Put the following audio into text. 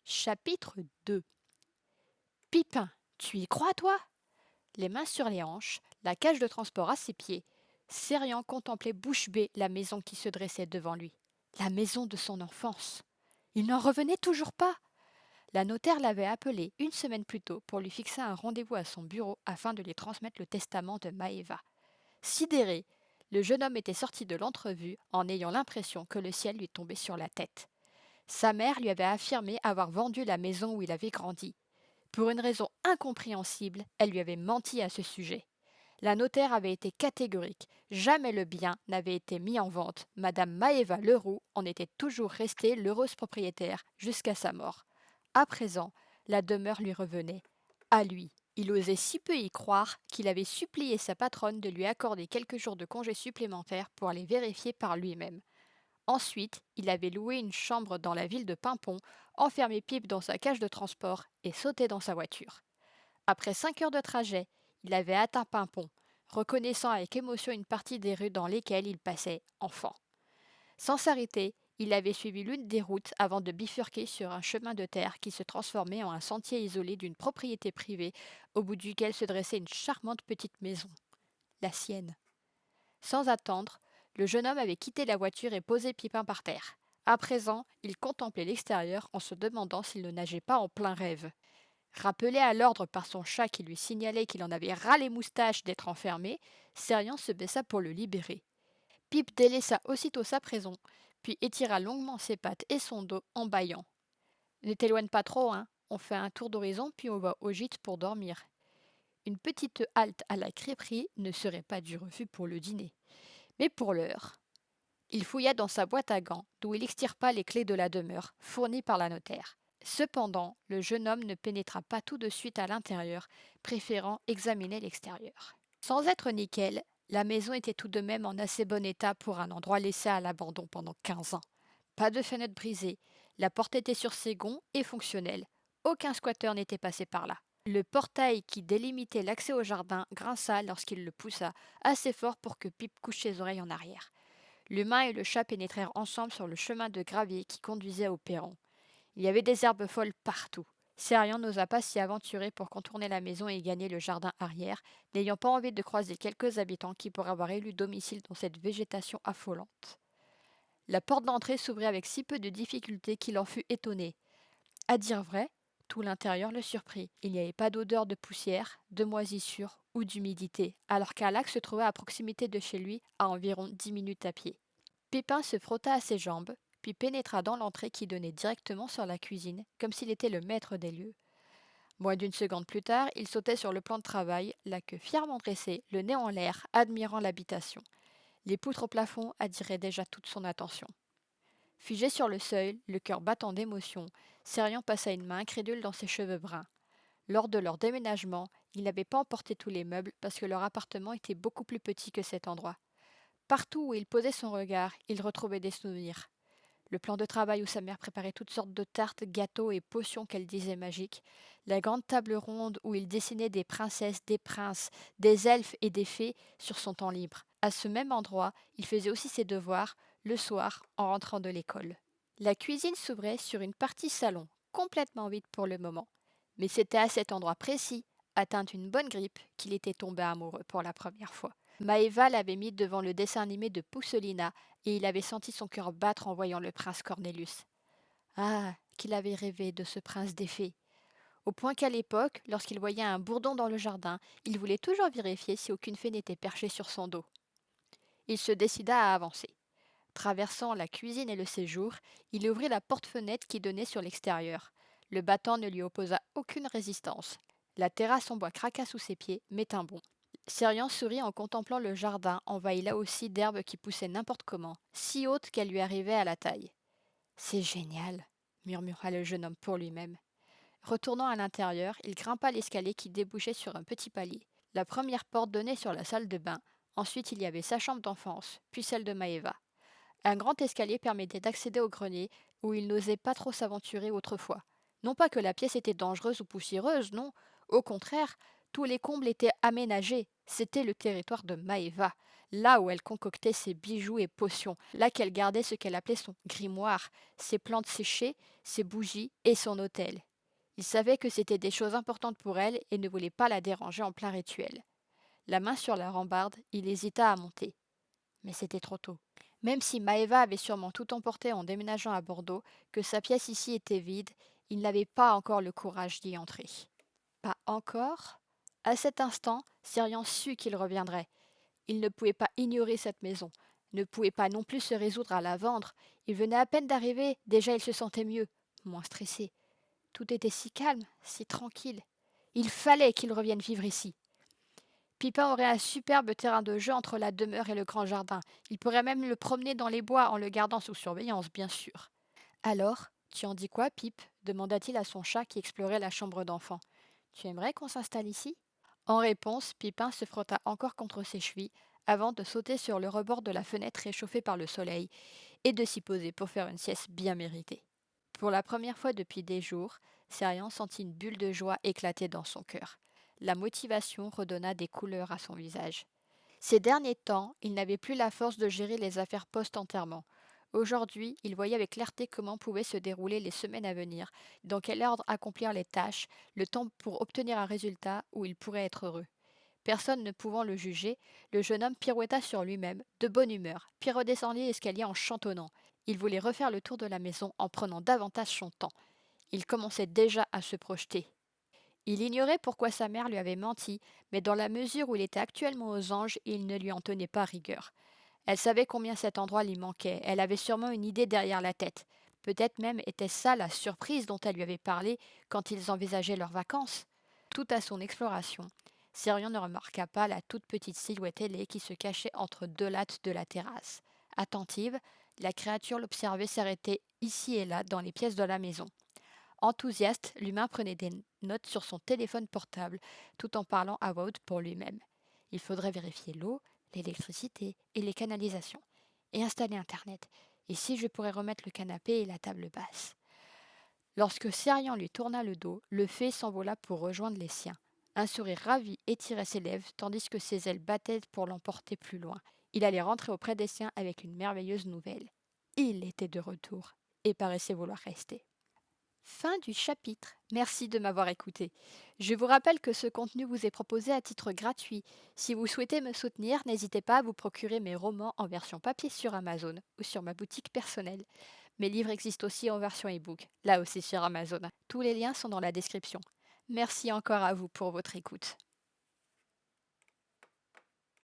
Chapitre 2. Pipin, tu y crois, toi? Les mains sur les hanches, la cage de transport à ses pieds, Sérian contemplait bouche bée la maison qui se dressait devant lui. La maison de son enfance. Il n'en revenait toujours pas. La notaire l'avait appelé une semaine plus tôt pour lui fixer un rendez-vous à son bureau afin de lui transmettre le testament de Maeva. Sidéré, le jeune homme était sorti de l'entrevue en ayant l'impression que le ciel lui tombait sur la tête. Sa mère lui avait affirmé avoir vendu la maison où il avait grandi. Pour une raison incompréhensible, elle lui avait menti à ce sujet. La notaire avait été catégorique. Jamais le bien n'avait été mis en vente. Madame Maeva Leroux en était toujours restée l'heureuse propriétaire jusqu'à sa mort. À présent, la demeure lui revenait. À lui. Il osait si peu y croire qu'il avait supplié sa patronne de lui accorder quelques jours de congé supplémentaires pour aller vérifier par lui-même. Ensuite, il avait loué une chambre dans la ville de Pimpon, enfermé Pipe dans sa cage de transport et sauté dans sa voiture. Après 5 heures de trajet, il avait atteint Pimpon, reconnaissant avec émotion une partie des rues dans lesquelles il passait enfant. Sans s'arrêter, il avait suivi l'une des routes avant de bifurquer sur un chemin de terre qui se transformait en un sentier isolé d'une propriété privée, au bout duquel se dressait une charmante petite maison, la sienne. Sans attendre, le jeune homme avait quitté la voiture et posé Pipin par terre. À présent, il contemplait l'extérieur en se demandant s'il ne nageait pas en plein rêve. Rappelé à l'ordre par son chat qui lui signalait qu'il en avait ras les moustaches d'être enfermé, Sérian se baissa pour le libérer. Pip délaissa aussitôt sa prison, puis étira longuement ses pattes et son dos en bâillant. Ne t'éloigne pas trop, hein. On fait un tour d'horizon puis on va au gîte pour dormir. Une petite halte à la crêperie ne serait pas du refus pour le dîner. Mais pour l'heure, il fouilla dans sa boîte à gants, d'où il extirpa les clés de la demeure, fournies par la notaire. Cependant, le jeune homme ne pénétra pas tout de suite à l'intérieur, préférant examiner l'extérieur. Sans être nickel, la maison était tout de même en assez bon état pour un endroit laissé à l'abandon pendant 15 ans. Pas de fenêtre brisée, la porte était sur ses gonds et fonctionnelle. Aucun squatteur n'était passé par là. Le portail qui délimitait l'accès au jardin grinça lorsqu'il le poussa, assez fort pour que Pip couche ses oreilles en arrière. L'humain et le chat pénétrèrent ensemble sur le chemin de gravier qui conduisait au perron. Il y avait des herbes folles partout. Sérian n'osa pas s'y aventurer pour contourner la maison et gagner le jardin arrière, n'ayant pas envie de croiser quelques habitants qui pourraient avoir élu domicile dans cette végétation affolante. La porte d'entrée s'ouvrit avec si peu de difficulté qu'il en fut étonné. À dire vrai, tout l'intérieur le surprit. Il n'y avait pas d'odeur de poussière, de moisissure ou d'humidité, alors qu'un lac se trouvait à proximité de chez lui, à environ 10 minutes à pied. Pépin se frotta à ses jambes, puis pénétra dans l'entrée qui donnait directement sur la cuisine, comme s'il était le maître des lieux. Moins d'une seconde plus tard, il sautait sur le plan de travail, la queue fièrement dressée, le nez en l'air, admirant l'habitation. Les poutres au plafond attiraient déjà toute son attention. Figé sur le seuil, le cœur battant d'émotion, Sérian passa une main incrédule dans ses cheveux bruns. Lors de leur déménagement, il n'avait pas emporté tous les meubles parce que leur appartement était beaucoup plus petit que cet endroit. Partout où il posait son regard, il retrouvait des souvenirs. Le plan de travail où sa mère préparait toutes sortes de tartes, gâteaux et potions qu'elle disait magiques, la grande table ronde où il dessinait des princesses, des princes, des elfes et des fées sur son temps libre. À ce même endroit, il faisait aussi ses devoirs, le soir, en rentrant de l'école. La cuisine s'ouvrait sur une partie salon, complètement vide pour le moment. Mais c'était à cet endroit précis, atteint d'une bonne grippe, qu'il était tombé amoureux pour la première fois. Maëva l'avait mis devant le dessin animé de Pousselina et il avait senti son cœur battre en voyant le prince Cornelius. Ah, qu'il avait rêvé de ce prince des fées. Au point qu'à l'époque, lorsqu'il voyait un bourdon dans le jardin, il voulait toujours vérifier si aucune fée n'était perchée sur son dos. Il se décida à avancer. Traversant la cuisine et le séjour, il ouvrit la porte-fenêtre qui donnait sur l'extérieur. Le battant ne lui opposa aucune résistance. La terrasse en bois craqua sous ses pieds, mais un bond. Sérian sourit en contemplant le jardin, envahi là aussi d'herbes qui poussaient n'importe comment, si hautes qu'elles lui arrivaient à la taille. C'est génial, murmura le jeune homme pour lui-même. Retournant à l'intérieur, il grimpa l'escalier qui débouchait sur un petit palier. La première porte donnait sur la salle de bain. Ensuite, il y avait sa chambre d'enfance, puis celle de Maëva. Un grand escalier permettait d'accéder au grenier, où il n'osait pas trop s'aventurer autrefois. Non pas que la pièce était dangereuse ou poussiéreuse, non. Au contraire, tous les combles étaient aménagés. C'était le territoire de Maëva. là où elle concoctait ses bijoux et potions, là qu'elle gardait ce qu'elle appelait son grimoire, ses plantes séchées, ses bougies et son autel. Il savait que c'était des choses importantes pour elle et ne voulait pas la déranger en plein rituel. La main sur la rambarde, il hésita à monter. Mais c'était trop tôt. Même si Maeva avait sûrement tout emporté en déménageant à Bordeaux, que sa pièce ici était vide, il n'avait pas encore le courage d'y entrer. Pas encore? À cet instant, Sirian sut qu'il reviendrait. Il ne pouvait pas ignorer cette maison, ne pouvait pas non plus se résoudre à la vendre. Il venait à peine d'arriver, déjà il se sentait mieux, moins stressé. Tout était si calme, si tranquille. Il fallait qu'il revienne vivre ici. Pipin aurait un superbe terrain de jeu entre la demeure et le grand jardin. Il pourrait même le promener dans les bois en le gardant sous surveillance, bien sûr. Alors, tu en dis quoi, Pip demanda-t-il à son chat qui explorait la chambre d'enfant. Tu aimerais qu'on s'installe ici? En réponse, Pipin se frotta encore contre ses chevilles avant de sauter sur le rebord de la fenêtre réchauffée par le soleil et de s'y poser pour faire une sieste bien méritée. Pour la première fois depuis des jours, Sérian sentit une bulle de joie éclater dans son cœur. La motivation redonna des couleurs à son visage. Ces derniers temps, il n'avait plus la force de gérer les affaires post-enterrement. Aujourd'hui, il voyait avec clarté comment pouvaient se dérouler les semaines à venir, dans quel ordre accomplir les tâches, le temps pour obtenir un résultat où il pourrait être heureux. Personne ne pouvant le juger, le jeune homme pirouetta sur lui-même, de bonne humeur, puis redescendit l'escalier en chantonnant. Il voulait refaire le tour de la maison en prenant davantage son temps. Il commençait déjà à se projeter. Il ignorait pourquoi sa mère lui avait menti, mais dans la mesure où il était actuellement aux anges, il ne lui en tenait pas rigueur. Elle savait combien cet endroit lui manquait, elle avait sûrement une idée derrière la tête. Peut-être même était-ce ça la surprise dont elle lui avait parlé quand ils envisageaient leurs vacances. Tout à son exploration, Sirian ne remarqua pas la toute petite silhouette ailée qui se cachait entre deux lattes de la terrasse. Attentive, la créature l'observait s'arrêter ici et là dans les pièces de la maison. Enthousiaste, l'humain prenait des notes sur son téléphone portable, tout en parlant à voix haute pour lui-même. Il faudrait vérifier l'eau, l'électricité et les canalisations, et installer Internet. Ici, je pourrais remettre le canapé et la table basse. Lorsque Sirian lui tourna le dos, le fée s'envola pour rejoindre les siens. Un sourire ravi étirait ses lèvres, tandis que ses ailes battaient pour l'emporter plus loin. Il allait rentrer auprès des siens avec une merveilleuse nouvelle. Il était de retour, et paraissait vouloir rester. Fin du chapitre. Merci de m'avoir écouté. Je vous rappelle que ce contenu vous est proposé à titre gratuit. Si vous souhaitez me soutenir, n'hésitez pas à vous procurer mes romans en version papier sur Amazon ou sur ma boutique personnelle. Mes livres existent aussi en version e-book, là aussi sur Amazon. Tous les liens sont dans la description. Merci encore à vous pour votre écoute.